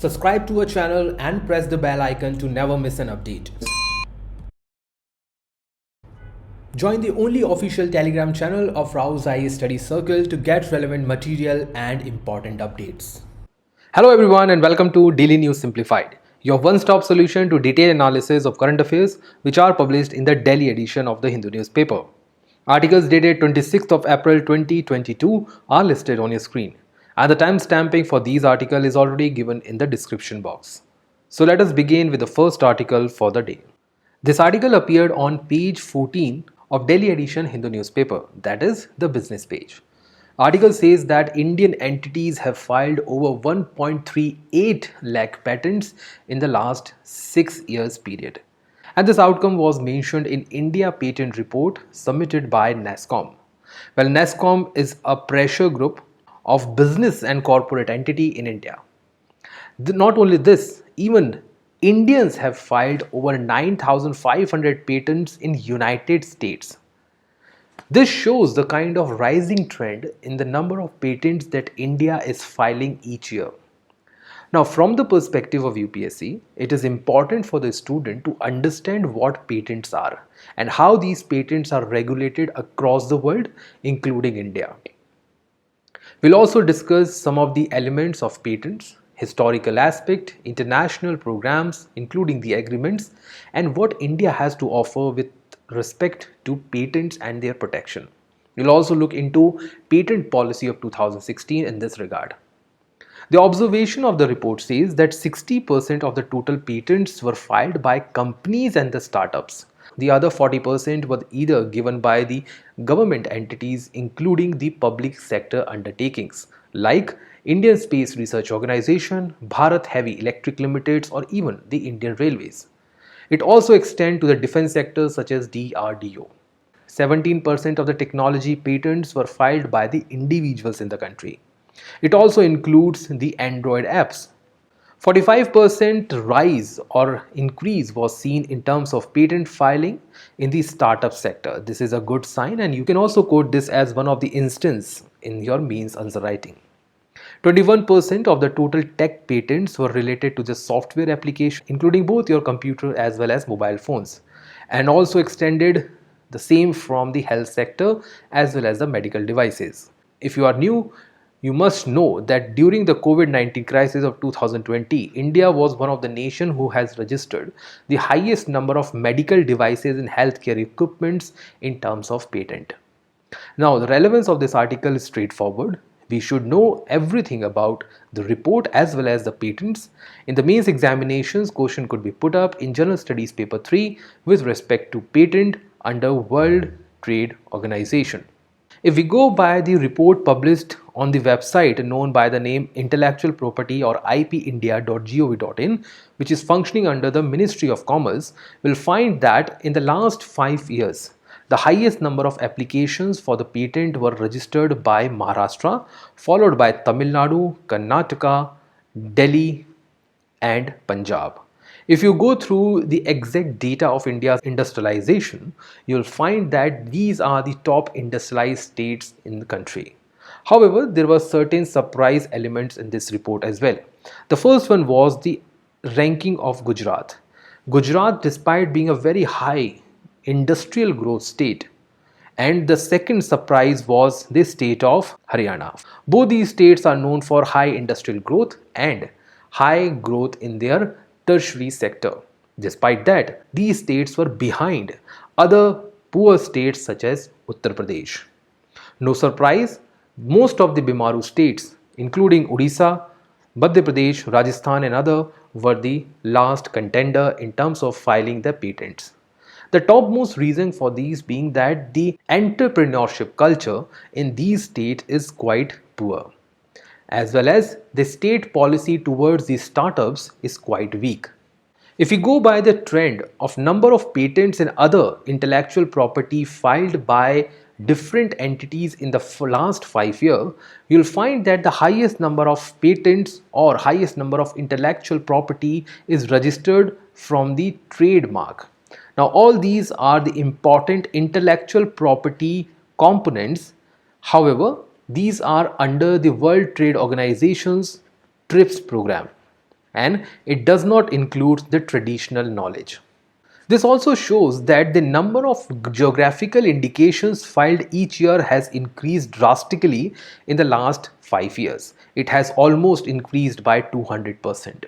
Subscribe to our channel and press the bell icon to never miss an update. Join the only official Telegram channel of Rao's IAS Study Circle to get relevant material and important updates. Hello everyone and welcome to Daily News Simplified, your one-stop solution to detailed analysis of current affairs which are published in the Delhi edition of the Hindu newspaper. Articles dated 26th of April 2022 are listed on your screen, and the timestamping for these articles is already given in the description box. So let us begin with the first article for the day. This article appeared on page 14 of Delhi edition Hindu newspaper, that is the business page. Article says that Indian entities have filed over 1.38 lakh patents in the last 6 years period. And this outcome was mentioned in India Patent Report submitted by NASSCOM. Well, NASSCOM is a pressure group of business and corporate entity in India. Not only this, even Indians have filed over 9,500 patents in United States. This shows the kind of rising trend in the number of patents that India is filing each year. Now, from the perspective of UPSC, it is important for the student to understand what patents are and how these patents are regulated across the world, including India. We'll also discuss some of the elements of patents, historical aspect, international programs, including the agreements, and what India has to offer with respect to patents and their protection. We'll also look into patent policy of 2016 in this regard. The observation of the report says that 60% of the total patents were filed by companies and the startups. The other 40% were either given by the government entities, including the public sector undertakings like Indian Space Research Organization, Bharat Heavy Electric Limited, or even the Indian Railways. It also extends to the defense sector such as DRDO. 17% of the technology patents were filed by the individuals in the country. It also includes the Android apps. 45% rise or increase was seen in terms of patent filing in the startup sector. This is a good sign, and you can also quote this as one of the instances in your mains answer writing. 21% of the total tech patents were related to the software application, including both your computer as well as mobile phones, and also extended the same from the health sector as well as the medical devices. If you are new, you must know that during the COVID-19 crisis of 2020, India was one of the nations who has registered the highest number of medical devices and healthcare equipments in terms of patent. Now, the relevance of this article is straightforward. We should know everything about the report as well as the patents. In the mains examinations, question could be put up in General Studies paper 3 with respect to patent under World Trade Organization. If we go by the report published on the website known by the name Intellectual Property or ipindia.gov.in, which is functioning under the Ministry of Commerce, we'll find that in the last 5 years, the highest number of applications for the patent were registered by Maharashtra, followed by Tamil Nadu, Karnataka, Delhi, and Punjab. If you go through the exact data of India's industrialization, you'll find that these are the top industrialized states in the country. However, there were certain surprise elements in this report as well. The first one was the ranking of Gujarat. Gujarat, despite being a very high industrial growth state, and the second surprise was the state of Haryana. Both these states are known for high industrial growth and high growth in their tertiary sector. Despite that, these states were behind other poor states such as Uttar Pradesh. No surprise, most of the Bimaru states, including Odisha, Madhya Pradesh, Rajasthan, and other, were the last contender in terms of filing their patents. The topmost reason for these being that the entrepreneurship culture in these states is quite poor, as well as the state policy towards these startups is quite weak. If we go by the trend of number of patents and other intellectual property filed by different entities in the last 5 years, you'll find that the highest number of patents or highest number of intellectual property is registered from the trademark. Now, all these are the important intellectual property components. However, these are under the World Trade Organization's TRIPS program. and it does not include the traditional knowledge. This also shows that the number of geographical indications filed each year has increased drastically in the last 5 years. It has almost increased by 200%.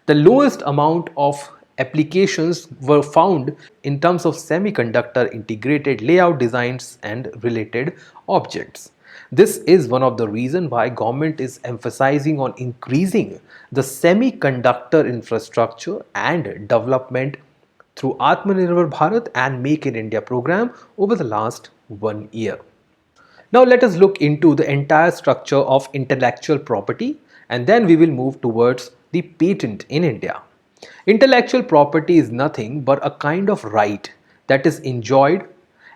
The lowest amount of applications were found in terms of semiconductor integrated layout designs and related objects. This is one of the reasons why government is emphasizing on increasing the semiconductor infrastructure and development through Atmanirbhar Bharat and Make in India program over the last 1 year. Now let us look into the entire structure of intellectual property, and then we will move towards the patent in India. Intellectual property is nothing but a kind of right that is enjoyed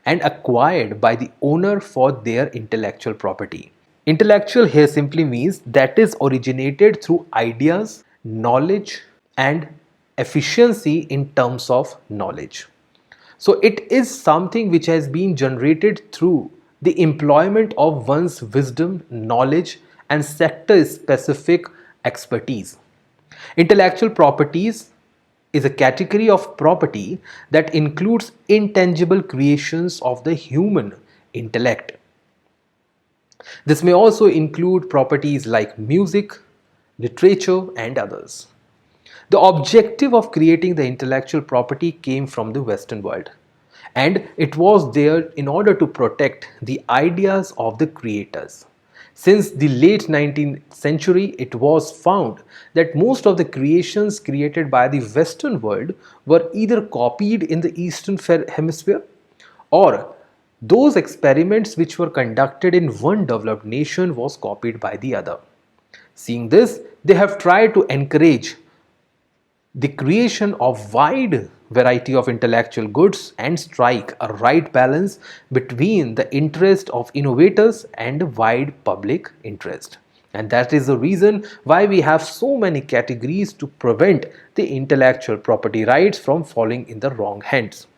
and acquired by the owner for their intellectual property. Intellectual here simply means that is originated through ideas, knowledge, and efficiency in terms of knowledge. So it is something which has been generated through the employment of one's wisdom, knowledge, and sector specific expertise. Intellectual properties is a category of property that includes intangible creations of the human intellect. This may also include properties like music, literature, and others. The objective of creating the intellectual property came from the Western world, and it was there in order to protect the ideas of the creators. Since the late 19th century, it was found that most of the creations created by the Western world were either copied in the Eastern Hemisphere, or those experiments which were conducted in one developed nation was copied by the other. Seeing this, they have tried to encourage the creation of wide variety of intellectual goods and strike a right balance between the interest of innovators and wide public interest. And that is the reason why we have so many categories to prevent the intellectual property rights from falling in the wrong hands.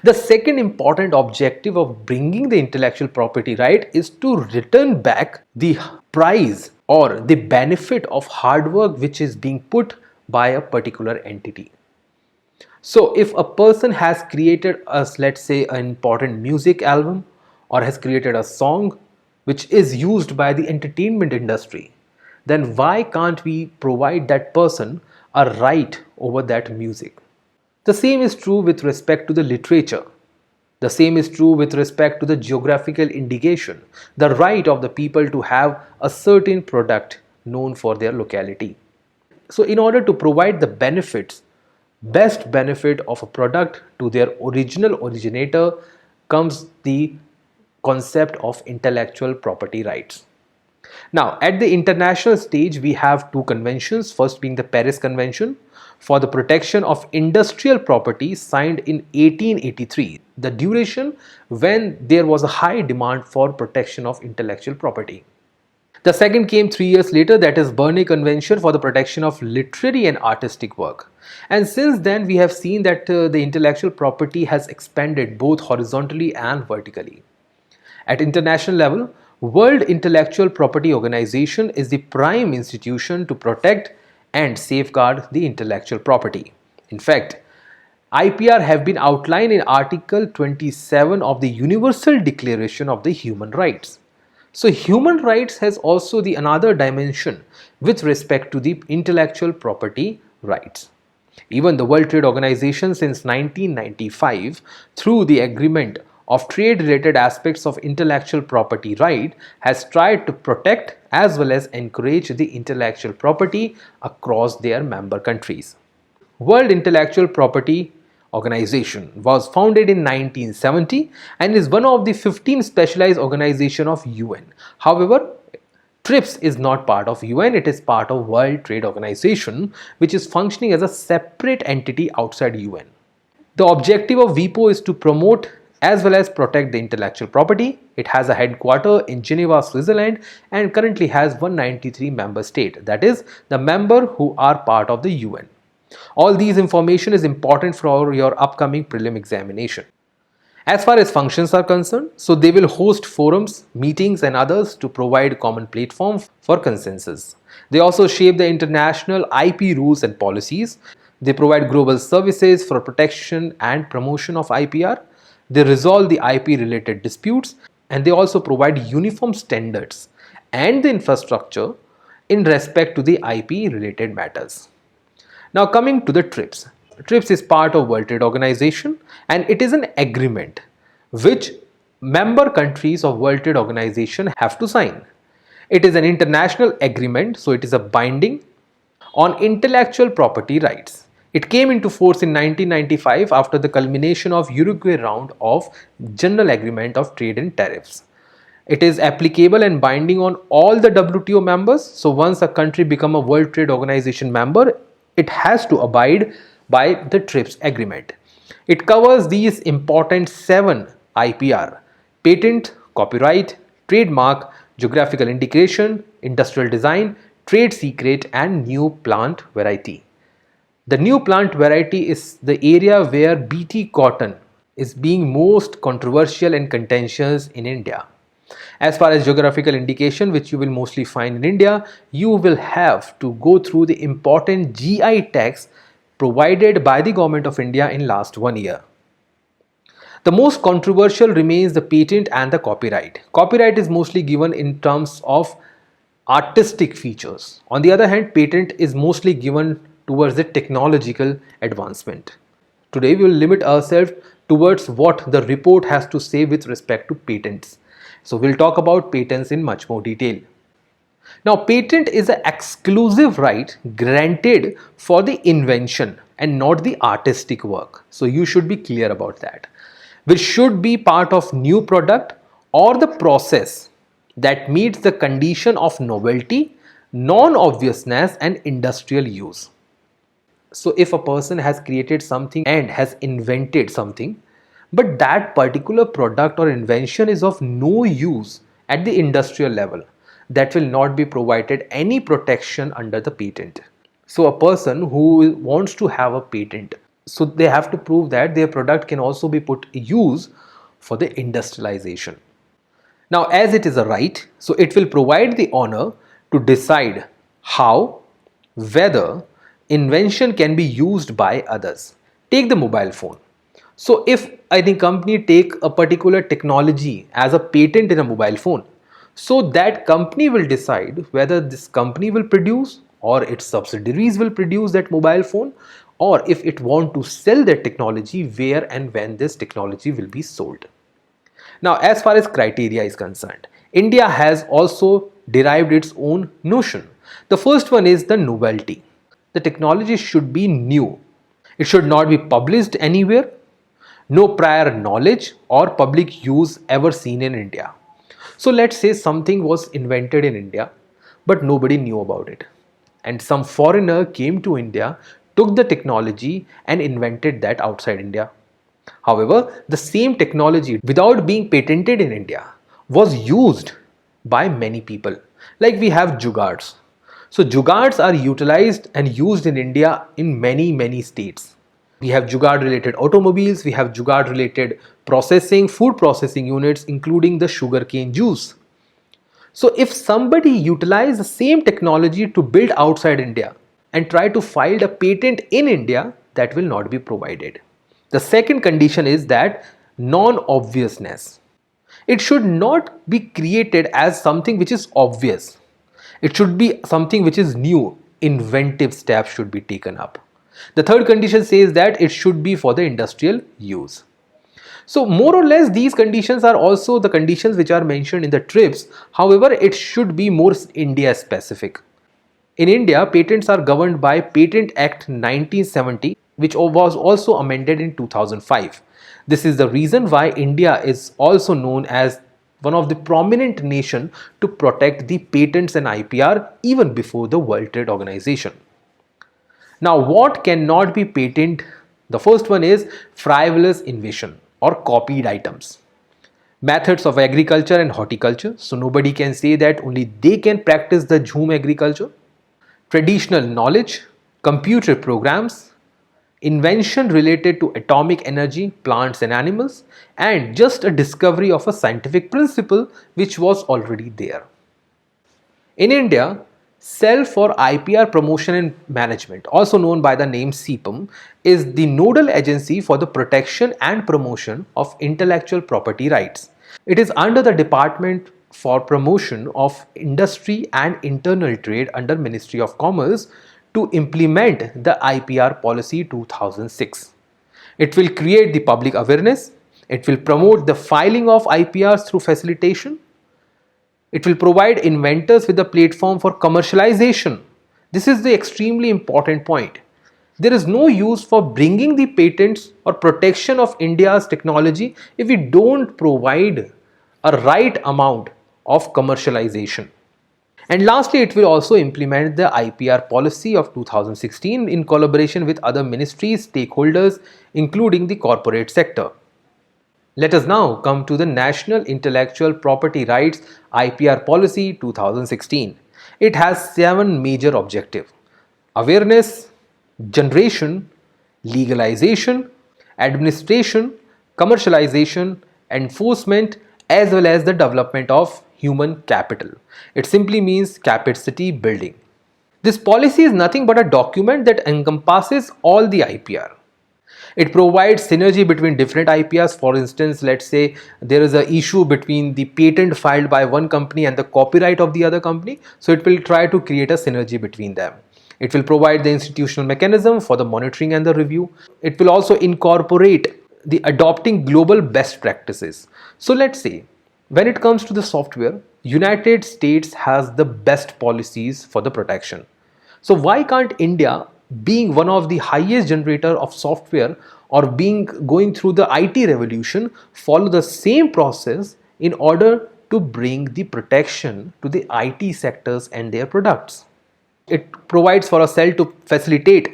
The second important objective of bringing the intellectual property right is to return back the prize or the benefit of hard work which is being put by a particular entity. So if a person has created let's say an important music album or has created a song which is used by the entertainment industry, then why can't we provide that person a right over that music? The same is true with respect to the literature. The same is true with respect to the geographical indication, the right of the people to have a certain product known for their locality. So in order to provide the benefits, best benefit of a product to their original originator comes the concept of intellectual property rights. Now, at the international stage, we have two conventions, first being the Paris Convention for the protection of industrial property signed in 1883, the duration when there was a high demand for protection of intellectual property. The second came 3 years later, that is Berne Convention for the protection of literary and artistic work. And since then, we have seen that the intellectual property has expanded both horizontally and vertically. At international level, World Intellectual Property Organization is the prime institution to protect and safeguard the intellectual property. In fact, IPR have been outlined in Article 27 of the Universal Declaration of the Human Rights. So human rights has also the another dimension with respect to the intellectual property rights. Even the World Trade Organization since 1995, through the agreement of trade related aspects of intellectual property right, has tried to protect as well as encourage the intellectual property across their member countries. World Intellectual Property Organization was founded in 1970 and is one of the 15 specialized organizations of UN. However, TRIPS is not part of UN, it is part of World Trade Organization, which is functioning as a separate entity outside UN. The objective of WIPO is to promote as well as protect the intellectual property. It has a headquarters in Geneva, Switzerland, and currently has 193 member states, that is, the member who are part of the UN. All these information is important for your upcoming prelim examination. As far as functions are concerned, so they will host forums, meetings and others to provide common platform for consensus. They also shape the international IP rules and policies. They provide global services for protection and promotion of IPR. They resolve the IP related disputes, and they also provide uniform standards and the infrastructure in respect to the IP related matters. Now coming to the TRIPS. TRIPS is part of World Trade Organization, and it is an agreement which member countries of World Trade Organization have to sign. It is an international agreement, so it is a binding on intellectual property rights. It came into force in 1995 after the culmination of Uruguay round of General Agreement of Trade and Tariffs. It is applicable and binding on all the WTO members. So once a country becomes a World Trade Organization member, it has to abide by the TRIPS agreement. It covers these important 7 IPR: patent, copyright, trademark, geographical indication, industrial design, trade secret and new plant variety. The new plant variety is the area where BT cotton is being most controversial and contentious in India. As far as geographical indication, which you will mostly find in India, you will have to go through the important GI tags provided by the Government of India in last 1 year. The most controversial remains the patent and the copyright. Copyright is mostly given in terms of artistic features. On the other hand, patent is mostly given towards the technological advancement. Today we will limit ourselves towards what the report has to say with respect to patents. So we'll talk about patents in much more detail. Now, patent is an exclusive right granted for the invention and not the artistic work. So you should be clear about that. Which should be part of new product or the process that meets the condition of novelty, non-obviousness and industrial use. So if a person has created something and has invented something, but that particular product or invention is of no use at the industrial level, that will not be provided any protection under the patent. So a person who wants to have a patent, so they have to prove that their product can also be put use for the industrialization. Now as it is a right, so it will provide the honor to decide how, whether invention can be used by others. Take the mobile phone. So if the company take a particular technology as a patent in a mobile phone, so that company will decide whether this company will produce or its subsidiaries will produce that mobile phone, or if it want to sell that technology, where and when this technology will be sold. Now as far as criteria is concerned, India has also derived its own notion. The first one is the novelty. The technology should be new. It should not be published anywhere. No prior knowledge or public use ever seen in India. So let's say something was invented in India, but nobody knew about it. And some foreigner came to India, took the technology and invented that outside India. However, the same technology without being patented in India was used by many people. Like we have jugards. So jugards are utilized and used in India in many states. We have jugaad related automobiles, we have jugaad related processing, food processing units, including the sugarcane juice. So if somebody utilize the same technology to build outside India and try to file a patent in India, that will not be provided. The second condition is that non-obviousness. It should not be created as something which is obvious. It should be something which is new. Inventive steps should be taken up. The third condition says that it should be for the industrial use. So more or less these conditions are also the conditions which are mentioned in the TRIPS. However, it should be more India specific. In India, patents are governed by Patent Act 1970, which was also amended in 2005. This is the reason why India is also known as one of the prominent nations to protect the patents and IPR even before the World Trade Organization. Now, what cannot be patented? The first one is frivolous invention or copied items. Methods of agriculture and horticulture. So nobody can say that only they can practice the jhum agriculture. Traditional knowledge, computer programs, invention related to atomic energy, plants and animals, and just a discovery of a scientific principle which was already there. In India, Cell for IPR Promotion and Management, also known by the name CPAM, is the nodal agency for the protection and promotion of intellectual property rights. It is under the Department for Promotion of Industry and Internal Trade under Ministry of Commerce to implement the IPR Policy 2006. It will create the public awareness. It will promote the filing of IPRs through facilitation. It will provide inventors with a platform for commercialization. This is the extremely important point. There is no use for bringing the patents or protection of India's technology if we don't provide a right amount of commercialization. And lastly, it will also implement the IPR policy of 2016 in collaboration with other ministries, stakeholders, including the corporate sector. Let us now come to the National Intellectual Property Rights IPR Policy 2016. It has 7 major objectives: awareness, generation, legalization, administration, commercialization, enforcement, as well as the development of human capital. It simply means capacity building. This policy is nothing but a document that encompasses all the IPR. It provides synergy between different IPRs. For instance, let's say there is an issue between the patent filed by one company and the copyright of the other company. So it will try to create a synergy between them. It will provide the institutional mechanism for the monitoring and the review. It will also incorporate the adopting global best practices. So let's say when it comes to the software, United States has the best policies for the protection. So why can't India, being one of the highest generator of software or being going through the IT revolution, follow the same process in order to bring the protection to the IT sectors and their products? It provides for a cell to facilitate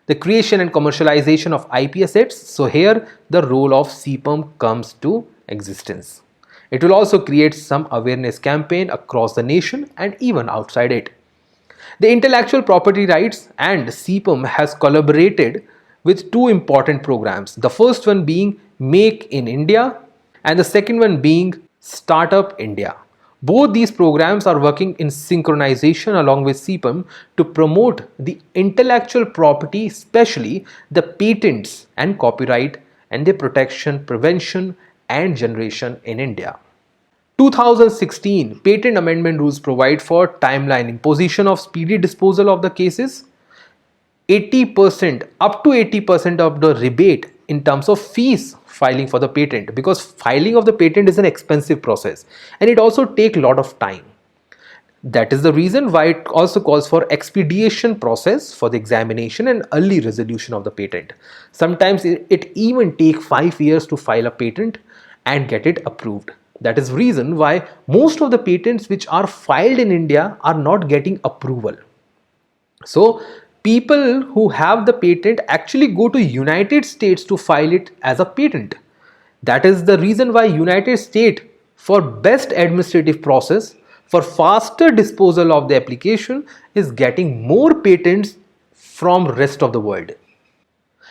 the creation and commercialization of IP assets. So here the role of CPAM comes to existence. It will also create some awareness campaign across the nation and even outside it. The Intellectual Property Rights and CPAM has collaborated with 2 important programs. The first one being Make in India and the second one being Startup India. Both these programs are working in synchronization along with CPAM to promote the intellectual property, especially the patents and copyright and their protection, prevention and generation in India. 2016 Patent Amendment Rules provide for timeline imposition of speedy disposal of the cases. 80% up to 80% of the rebate in terms of fees filing for the patent, because filing of the patent is an expensive process and it also takes a lot of time. That is the reason why it also calls for expedition process for the examination and early resolution of the patent. Sometimes it even takes 5 years to file a patent and get it approved. That is the reason why most of the patents which are filed in India are not getting approval. So people who have the patent actually go to United States to file it as a patent. That is the reason why United States, for best administrative process, for faster disposal of the application, is getting more patents from rest of the world.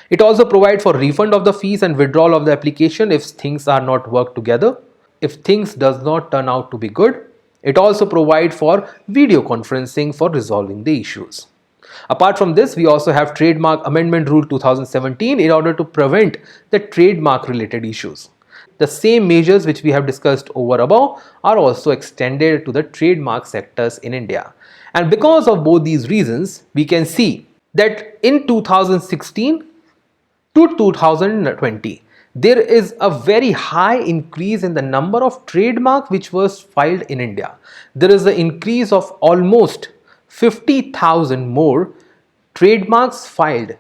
It also provides for refund of the fees and withdrawal of the application if things are not worked together. If things does not turn out to be good, it also provides for video conferencing for resolving the issues. Apart from this, we also have Trademark Amendment Rule 2017 in order to prevent the trademark related issues. The same measures which we have discussed over above are also extended to the trademark sectors in India. And because of both these reasons, we can see that in 2016 to 2020, there is a very high increase in the number of trademark which was filed in India. There is an increase of almost 50,000 more trademarks filed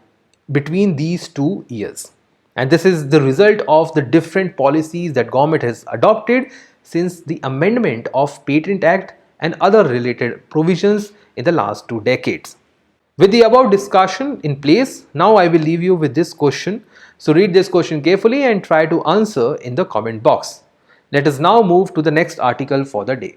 between these 2 years. And this is the result of the different policies that government has adopted since the amendment of Patent Act and other related provisions in the last 2 decades. With the above discussion in place, now I will leave you with this question. So read this question carefully and try to answer in the comment box. Let us now move to the next article for the day.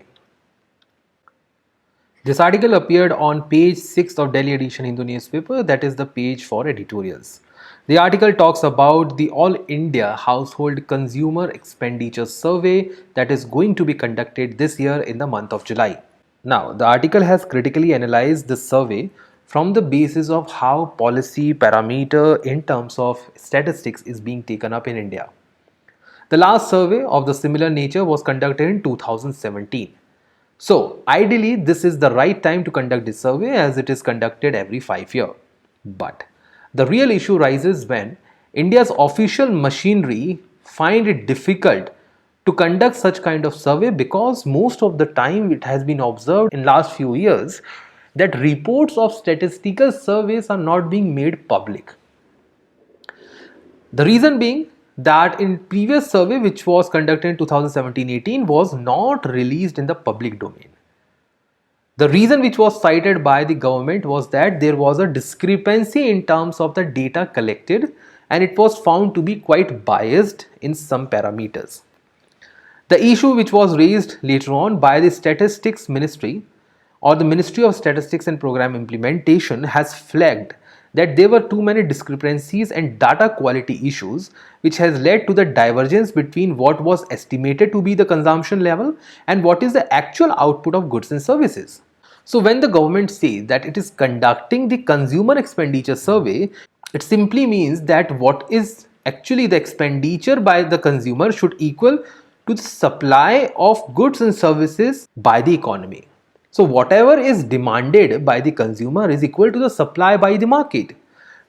This article appeared on page 6 of Delhi edition Hindu newspaper, that is the page for editorials. The article talks about the All India Household Consumer Expenditure Survey that is going to be conducted this year in the month of July. Now, the article has critically analyzed the survey from the basis of how policy parameter in terms of statistics is being taken up in India. The last survey of the similar nature was conducted in 2017. So, ideally, this is the right time to conduct this survey as it is conducted every 5 years. But the real issue rises when India's official machinery find it difficult to conduct such kind of survey because most of the time it has been observed in last few years that reports of statistical surveys are not being made public. The reason being that in previous survey which was conducted in 2017-18 was not released in the public domain. The reason which was cited by the government was that there was a discrepancy in terms of the data collected and it was found to be quite biased in some parameters. The issue which was raised later on by the Statistics Ministry or the Ministry of Statistics and Program Implementation has flagged that there were too many discrepancies and data quality issues which has led to the divergence between what was estimated to be the consumption level and what is the actual output of goods and services. So when the government says that it is conducting the consumer expenditure survey, it simply means that what is actually the expenditure by the consumer should equal to the supply of goods and services by the economy. So whatever is demanded by the consumer is equal to the supply by the market.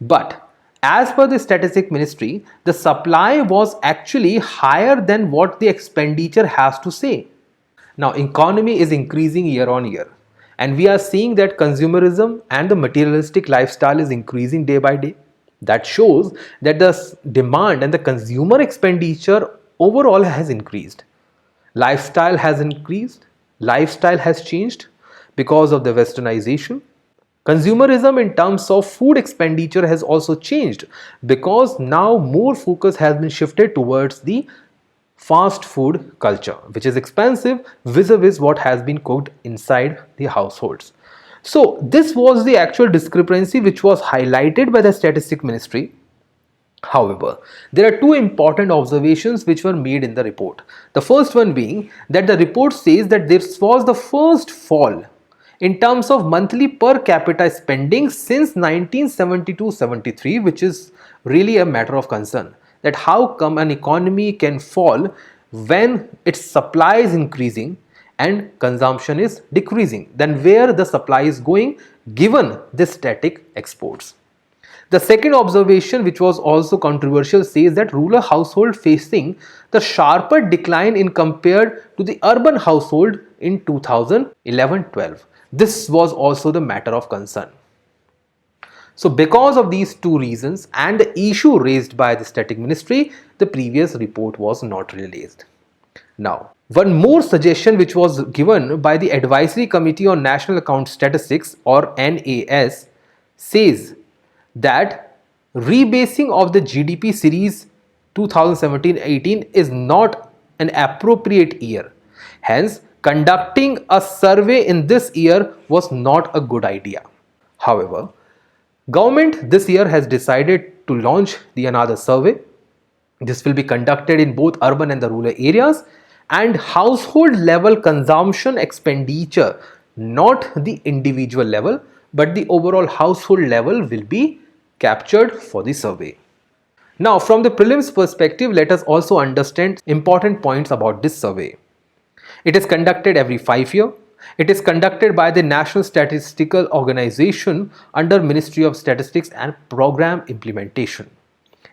But as per the Statistics Ministry, the supply was actually higher than what the expenditure has to say. Now economy is increasing year on year. And we are seeing that consumerism and the materialistic lifestyle is increasing day by day. That shows that the demand and the consumer expenditure overall has increased. Lifestyle has increased. Lifestyle has changed because of the westernization. Consumerism in terms of food expenditure has also changed because now more focus has been shifted towards the fast food culture, which is expensive vis-a-vis what has been cooked inside the households. So this was the actual discrepancy which was highlighted by the Statistics Ministry. However, there are two important observations which were made in the report. The first one being that the report says that this was the first fall in terms of monthly per capita spending since 1972-73, which is really a matter of concern. That how come an economy can fall when its supply is increasing and consumption is decreasing? Then where the supply is going given the static exports? The second observation, which was also controversial, says that rural household facing the sharper decline in compared to the urban household in 2011-12. This was also the matter of concern. So because of these two reasons and the issue raised by the Statistics Ministry, the previous report was not released. Now, one more suggestion which was given by the Advisory Committee on National Account Statistics or NAS says that rebasing of the GDP series 2017-18 is not an appropriate year. Hence, conducting a survey in this year was not a good idea. However, Government this year has decided to launch the another survey. This will be conducted in both urban and the rural areas, and household level consumption expenditure, not the individual level, but the overall household level will be captured for the survey. Now, from the prelims perspective, let us also understand important points about this survey. It is conducted every 5 years. It is conducted by the National Statistical Organization under Ministry of Statistics and Program Implementation.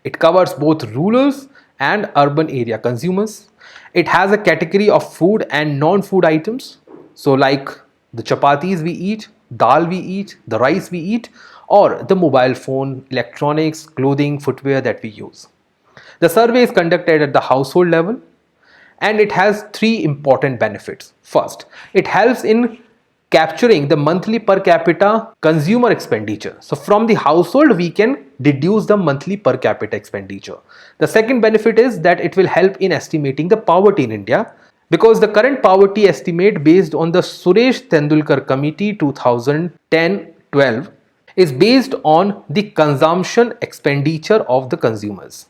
It covers both rural and urban area consumers. It has a category of food and non-food items. So like the chapatis we eat, dal we eat, the rice we eat, or the mobile phone, electronics, clothing, footwear that we use. The survey is conducted at the household level. And it has three important benefits. First, it helps in capturing the monthly per capita consumer expenditure. So from the household, we can deduce the monthly per capita expenditure. The second benefit is that it will help in estimating the poverty in India, because the current poverty estimate based on the Suresh Tendulkar Committee 2010-12, is based on the consumption expenditure of the consumers.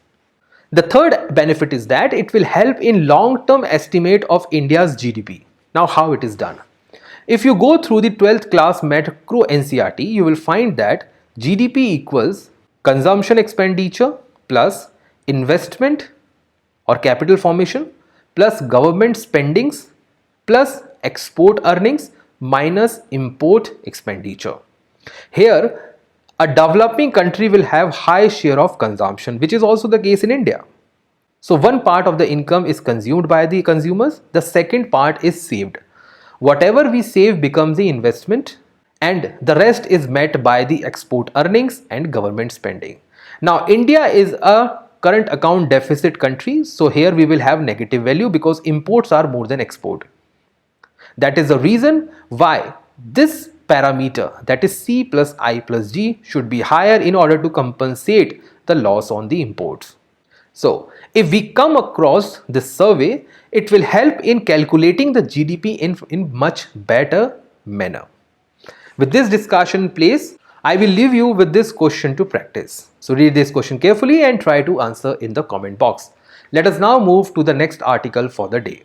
The third benefit is that it will help in long-term estimate of India's GDP. Now, how it is done? If you go through the 12th class macro NCERT, you will find that GDP equals consumption expenditure plus investment or capital formation plus government spendings plus export earnings minus import expenditure. Here, a developing country will have high share of consumption, which is also the case in India. So one part of the income is consumed by the consumers, the second part is saved. Whatever we save becomes the investment and the rest is met by the export earnings and government spending. Now India is a current account deficit country, so here we will have negative value because imports are more than export. That is the reason why this parameter, that is C plus I plus G, should be higher in order to compensate the loss on the imports. So if we come across this survey, it will help in calculating the GDP in much better manner. With this discussion in place, I will leave you with this question to practice. So read this question carefully and try to answer in the comment box. Let us now move to the next article for the day.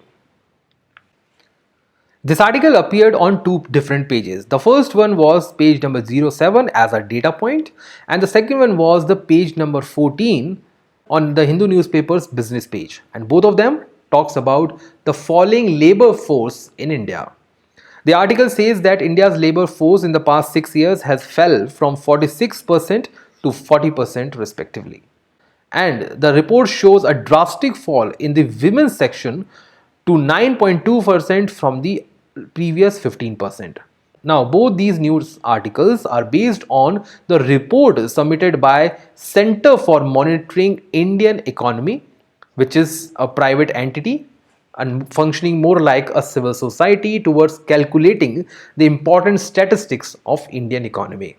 This article appeared on two different pages. The first one was page number 07 as a data point, and the second one was the page number 14 on the Hindu newspaper's business page, and both of them talks about the falling labor force in India. The article says that India's labor force in the past 6 years has fell from 46% to 40% respectively. And the report shows a drastic fall in the women's section to 9.2% from the previous 15%. Now, both these news articles are based on the report submitted by Center for Monitoring Indian Economy, which is a private entity and functioning more like a civil society towards calculating the important statistics of Indian economy.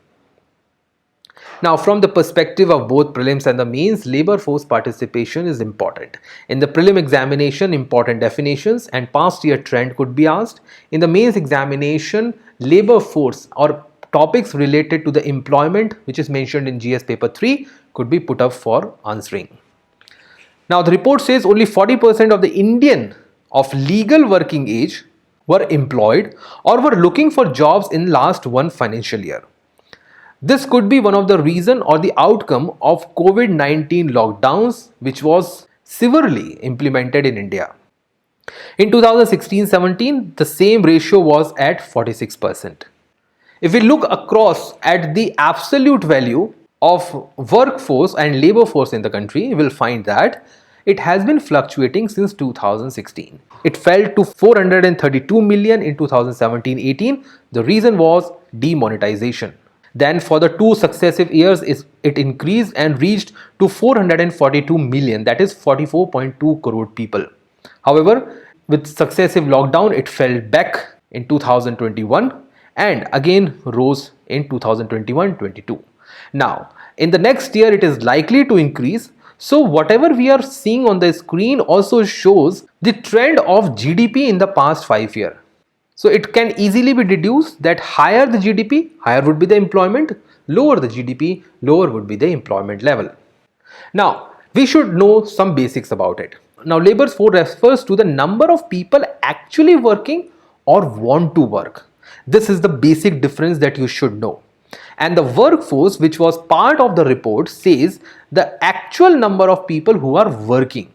Now, from the perspective of both prelims and the mains, labor force participation is important. In the prelim examination, important definitions and past year trend could be asked. In the mains examination, labor force or topics related to the employment, which is mentioned in GS paper 3, could be put up for answering. Now, the report says only 40% of the Indian of legal working age were employed or were looking for jobs in last one financial year. This could be one of the reason or the outcome of COVID-19 lockdowns, which was severely implemented in India. In 2016-17, the same ratio was at 46%. If we look across at the absolute value of workforce and labor force in the country, we will find that it has been fluctuating since 2016. It fell to 432 million in 2017-18. The reason was demonetization. Then for the two successive years, it increased and reached to 442 million, that is 44.2 crore people. However, with successive lockdown, it fell back in 2021 and again rose in 2021-22. Now, in the next year, it is likely to increase. So whatever we are seeing on the screen also shows the trend of GDP in the past 5 years. So it can easily be deduced that higher the GDP, higher would be the employment, lower the GDP, lower would be the employment level. Now, we should know some basics about it. Now, labor force refers to the number of people actually working or want to work. This is the basic difference that you should know. And the workforce, which was part of the report, says the actual number of people who are working.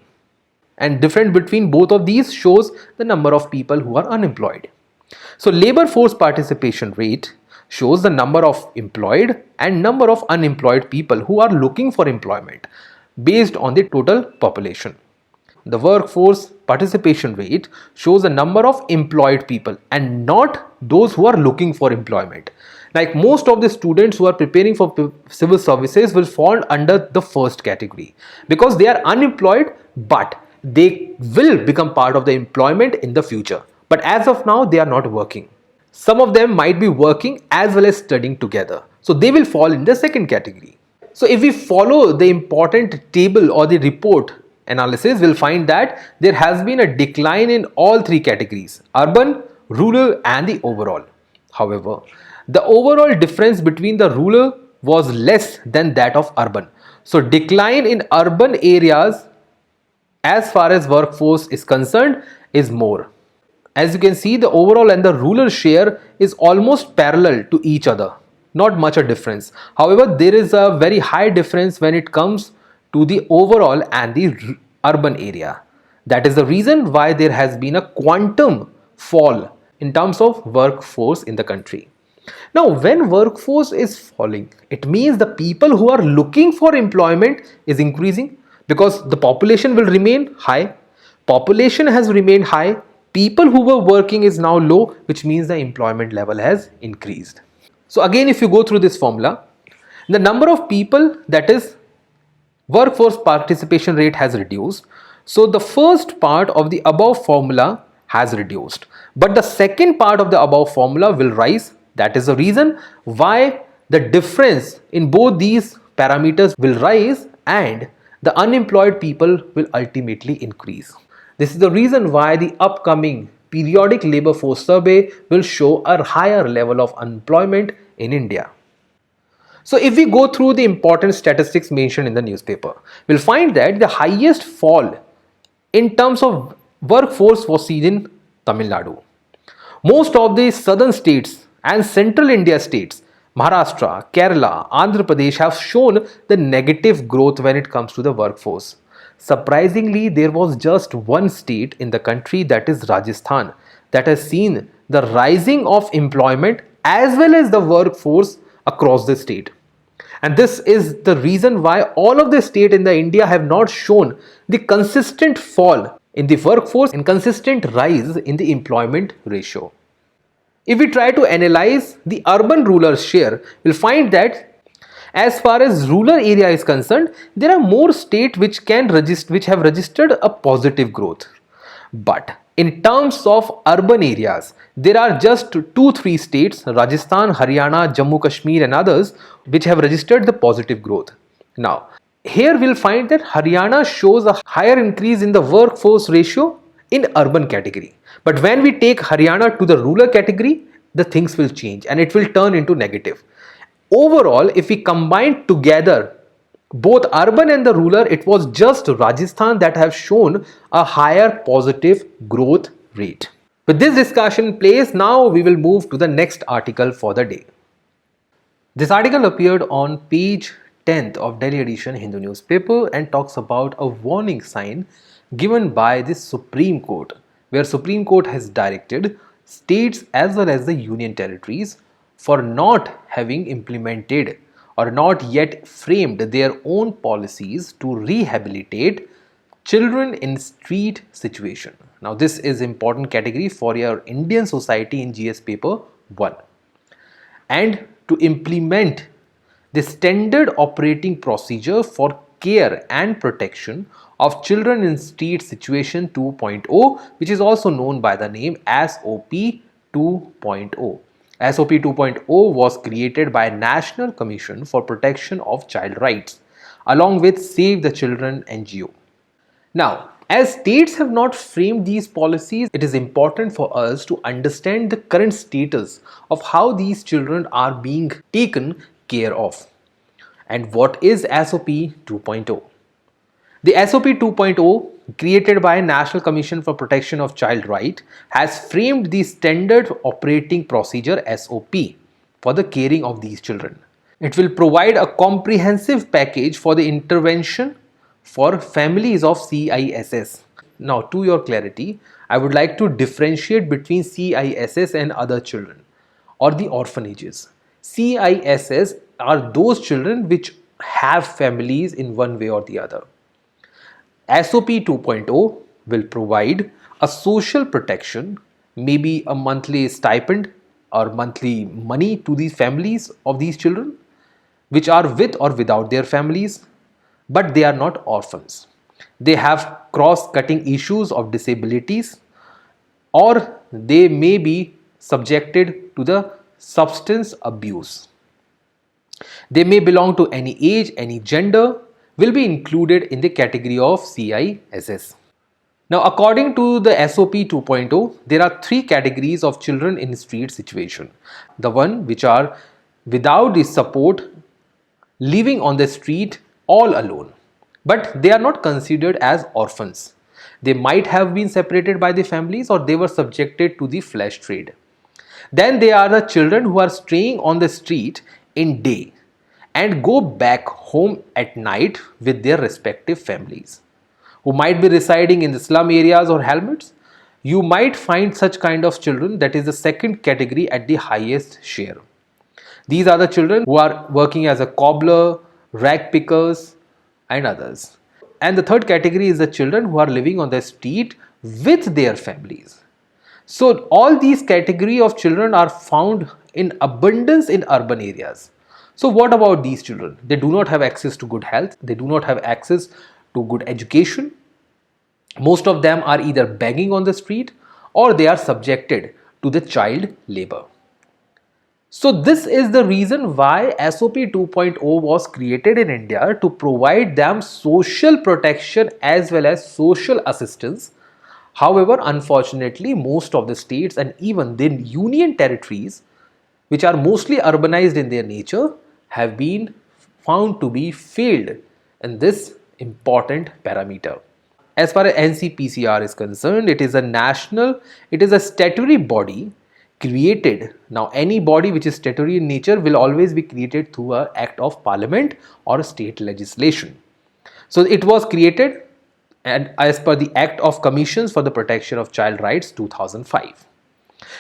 And difference between both of these shows the number of people who are unemployed. So labor force participation rate shows the number of employed and number of unemployed people who are looking for employment based on the total population. The workforce participation rate shows the number of employed people and not those who are looking for employment. Like most of the students who are preparing for civil services will fall under the first category because they are unemployed, but they will become part of the employment in the future. But as of now, they are not working. Some of them might be working as well as studying together. So they will fall in the second category. So if we follow the important table or the report analysis, we'll find that there has been a decline in all three categories: urban, rural and the overall. However, the overall difference between the rural was less than that of urban. So decline in urban areas as far as workforce is concerned is more. As you can see, the overall and the rural share is almost parallel to each other, not much a difference. However, there is a very high difference when it comes to the overall and the urban area. That is the reason why there has been a quantum fall in terms of workforce in the country. Now, when workforce is falling, it means the people who are looking for employment is increasing because the population will remain high. Population has remained high. People who were working is now low, which means the employment level has increased. So again, if you go through this formula, the number of people, that is workforce participation rate, has reduced. So the first part of the above formula has reduced, but the second part of the above formula will rise. That is the reason why the difference in both these parameters will rise and the unemployed people will ultimately increase. This is the reason why the upcoming periodic labor force survey will show a higher level of unemployment in India. So if we go through the important statistics mentioned in the newspaper, we'll find that the highest fall in terms of workforce was seen in Tamil Nadu. Most of the southern states and central India states, Maharashtra, Kerala, Andhra Pradesh, have shown the negative growth when it comes to the workforce. Surprisingly, there was just one state in the country, that is Rajasthan, that has seen the rising of employment as well as the workforce across the state. And this is the reason why all of the states in the India have not shown the consistent fall in the workforce and consistent rise in the employment ratio. If we try to analyze the urban-rural share, we'll find that as far as rural area is concerned, there are more states which have registered a positive growth. But in terms of urban areas, there are just 2-3 states, Rajasthan, Haryana, Jammu Kashmir and others, which have registered the positive growth. Now, here we'll find that Haryana shows a higher increase in the workforce ratio in urban category. But when we take Haryana to the rural category, the things will change and it will turn into negative. Overall, if we combine together both urban and the rural, it was just Rajasthan that have shown a higher positive growth rate. With this discussion in place, now we will move to the next article for the day. This article appeared on page 10th of Delhi edition Hindu newspaper and talks about a warning sign given by the Supreme Court, where Supreme Court has directed states as well as the union territories for not having implemented or not yet framed their own policies to rehabilitate children in street situation. Now this is important category for your Indian society in GS paper 1. And to implement the standard operating procedure for care and protection of children in street situation 2.0, which is also known by the name SOP 2.0. SOP 2.0 was created by National Commission for Protection of Child Rights along with Save the Children NGO. Now, as states have not framed these policies, it is important for us to understand the current status of how these children are being taken care of. And what is SOP 2.0? The SOP 2.0, created by National Commission for Protection of Child Rights, has framed the standard operating procedure SOP for the caring of these children. It will provide a comprehensive package for the intervention for families of CISS. Now, to your clarity, I would like to differentiate between CISS and other children or the orphanages. CISS are those children which have families in one way or the other. SOP 2.0 will provide a social protection, maybe a monthly stipend or monthly money to these families of these children which are with or without their families, but they are not orphans. They have cross-cutting issues of disabilities, or they may be subjected to the substance abuse. They may belong to any age, any gender, will be included in the category of CISS. Now, according to the SOP 2.0, there are three categories of children in street situation. The one which are without the support, living on the street all alone, but they are not considered as orphans. They might have been separated by the families or they were subjected to the flesh trade. Then there are the children who are staying on the street in day and go back home at night with their respective families, who might be residing in the slum areas or hamlets. You might find such kind of children, that is the second category, at the highest share. These are the children who are working as a cobbler, rag pickers, and others. And the third category is the children who are living on the street with their families. So all these category of children are found in abundance in urban areas. So what about these children? They do not have access to good health. They do not have access to good education. Most of them are either begging on the street or they are subjected to the child labor. So this is the reason why SOP 2.0 was created in India, to provide them social protection as well as social assistance. However, unfortunately, most of the states and even the union territories, which are mostly urbanized in their nature, have been found to be failed in this important parameter. As far as NCPCR is concerned, it is a statutory body created. Now, any body which is statutory in nature will always be created through an act of parliament or state legislation. So it was created and as per the Act of Commissions for the Protection of Child Rights 2005.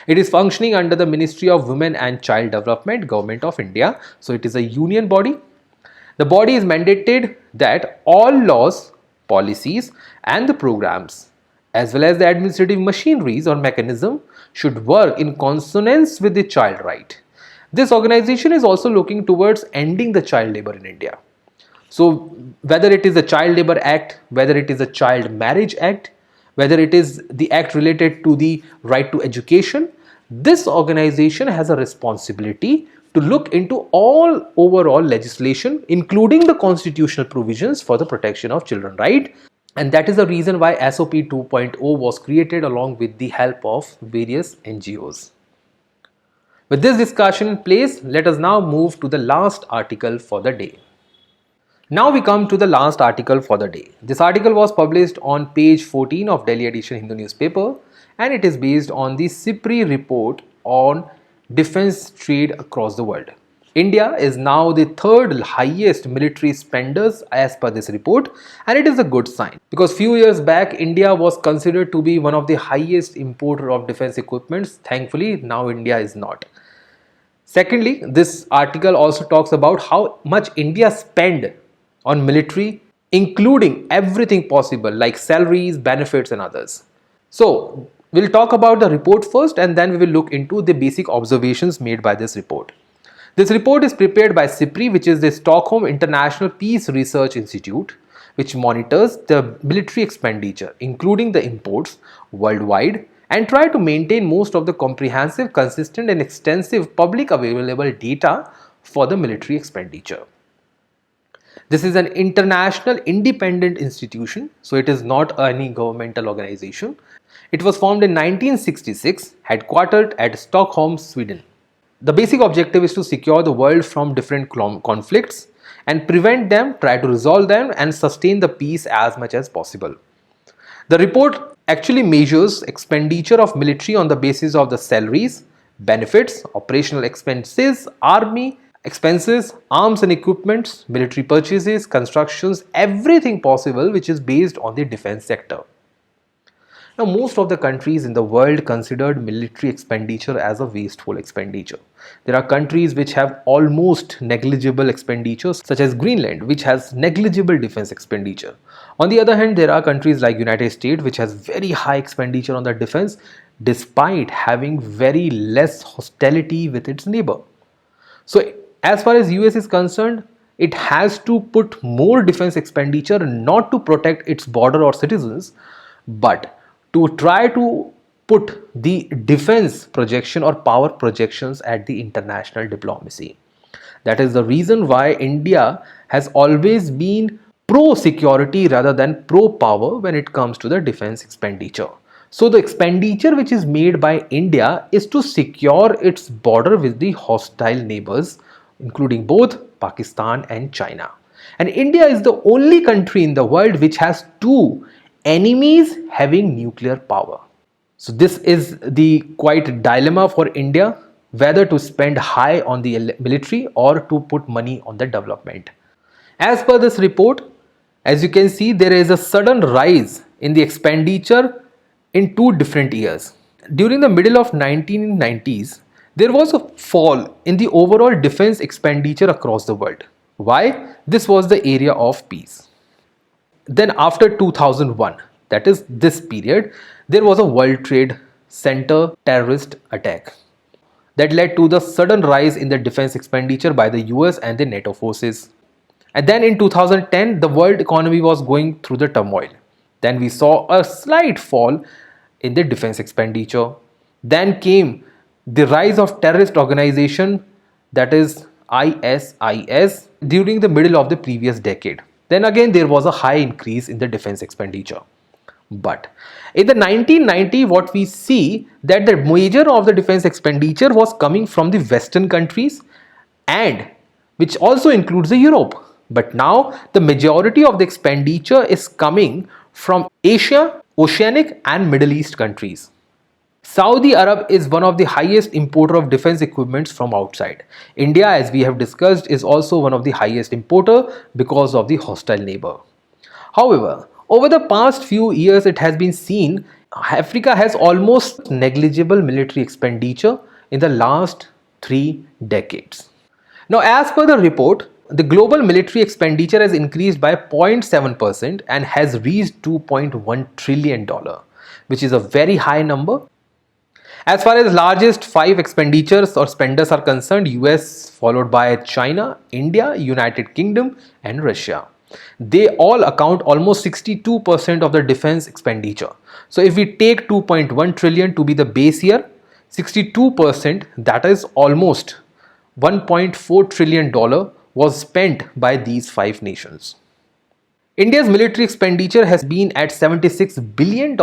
It is functioning under the Ministry of Women and Child Development, Government of India. So it is a union body. The body is mandated that all laws, policies and the programs, as well as the administrative machineries or mechanism, should work in consonance with the child right. This organization is also looking towards ending the child labor in India. So whether it is the Child Labor Act, whether it is the Child Marriage Act, whether it is the act related to the right to education, this organization has a responsibility to look into all overall legislation, including the constitutional provisions for the protection of children, right? And that is the reason why SOP 2.0 was created along with the help of various NGOs. With this discussion in place, let us now move to the last article for the day. Now we come to the last article for the day. This article was published on page 14 of Delhi edition Hindu newspaper, and it is based on the SIPRI report on defense trade across the world. India is now the third highest military spenders as per this report, and it is a good sign because few years back India was considered to be one of the highest importer of defense equipments. Thankfully, now India is not. Secondly, this article also talks about how much India spend on military, including everything possible like salaries, benefits and others. So we'll talk about the report first and then we will look into the basic observations made by this report. This report is prepared by SIPRI, which is the Stockholm International Peace Research Institute, which monitors the military expenditure, including the imports worldwide, and try to maintain most of the comprehensive, consistent and extensive public available data for the military expenditure. This is an international independent institution, so it is not any governmental organization. It was formed in 1966, headquartered at Stockholm, Sweden. The basic objective is to secure the world from different conflicts and prevent them, try to resolve them and sustain the peace as much as possible. The report actually measures expenditure of military on the basis of the salaries, benefits, operational expenses, army expenses, arms and equipments, military purchases, constructions, everything possible which is based on the defense sector. Now, most of the countries in the world considered military expenditure as a wasteful expenditure. There are countries which have almost negligible expenditures, such as Greenland, which has negligible defense expenditure. On the other hand, there are countries like United States, which has very high expenditure on the defense, despite having very less hostility with its neighbor. So, as far as US is concerned, it has to put more defense expenditure not to protect its border or citizens, but to try to put the defense projection or power projections at the international diplomacy. That is the reason why India has always been pro-security rather than pro-power when it comes to the defense expenditure. So the expenditure which is made by India is to secure its border with the hostile neighbors, including both Pakistan and China. And India is the only country in the world which has two enemies having nuclear power. So this is the quite dilemma for India, whether to spend high on the military or to put money on the development. As per this report, as you can see, there is a sudden rise in the expenditure in two different years. During the middle of 1990s, there was a fall in the overall defense expenditure across the world. Why? This was the area of peace. Then after 2001, that is this period, there was a World Trade Center terrorist attack that led to the sudden rise in the defense expenditure by the US and the NATO forces. And then in 2010, the world economy was going through the turmoil. Then we saw a slight fall in the defense expenditure. Then came the rise of terrorist organization, that is ISIS, during the middle of the previous decade. Then again there was a high increase in the defense expenditure. But in the 1990, what we see that the major of the defense expenditure was coming from the Western countries, and which also includes the Europe. But now the majority of the expenditure is coming from Asia, Oceanic and Middle East countries. Saudi Arab is one of the highest importer of defense equipments from outside. India, as we have discussed, is also one of the highest importer because of the hostile neighbor. However, over the past few years, it has been seen Africa has almost negligible military expenditure in the last 3 decades. Now, as per the report, the global military expenditure has increased by 0.7% and has reached $2.1 trillion, which is a very high number. As far as largest 5 expenditures or spenders are concerned, US followed by China, India, United Kingdom and Russia. They all account almost 62% of the defense expenditure. So if we take 2.1 trillion to be the base year, 62%, that is almost $1.4 trillion was spent by these 5 nations. India's military expenditure has been at $76 billion,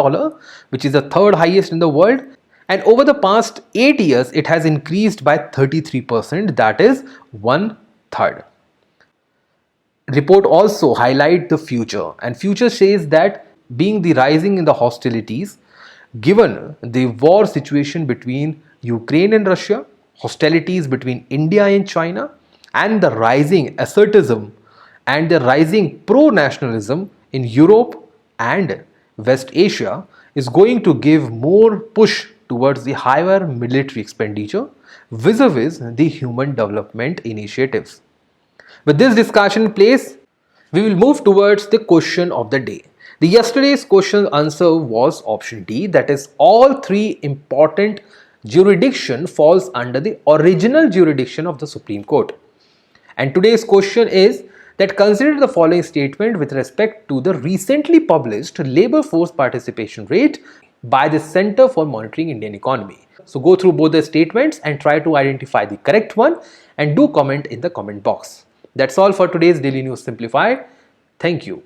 which is the third highest in the world. And over the past 8 years, it has increased by 33%, that is 1/3. Report also highlight the future, and future says that being the rising in the hostilities, given the war situation between Ukraine and Russia, hostilities between India and China, and the rising assertism and the rising pro-nationalism in Europe and West Asia is going to give more push towards the higher military expenditure vis-a-vis the human development initiatives. With this discussion in place, we will move towards the question of the day. The yesterday's question answer was option D, that is all 3 important jurisdiction falls under the original jurisdiction of the Supreme Court. And today's question is that consider the following statement with respect to the recently published labor force participation rate by the Center for Monitoring Indian Economy. So go through both the statements and try to identify the correct one and do comment in the comment box. That's all for today's Daily News Simplified. Thank you.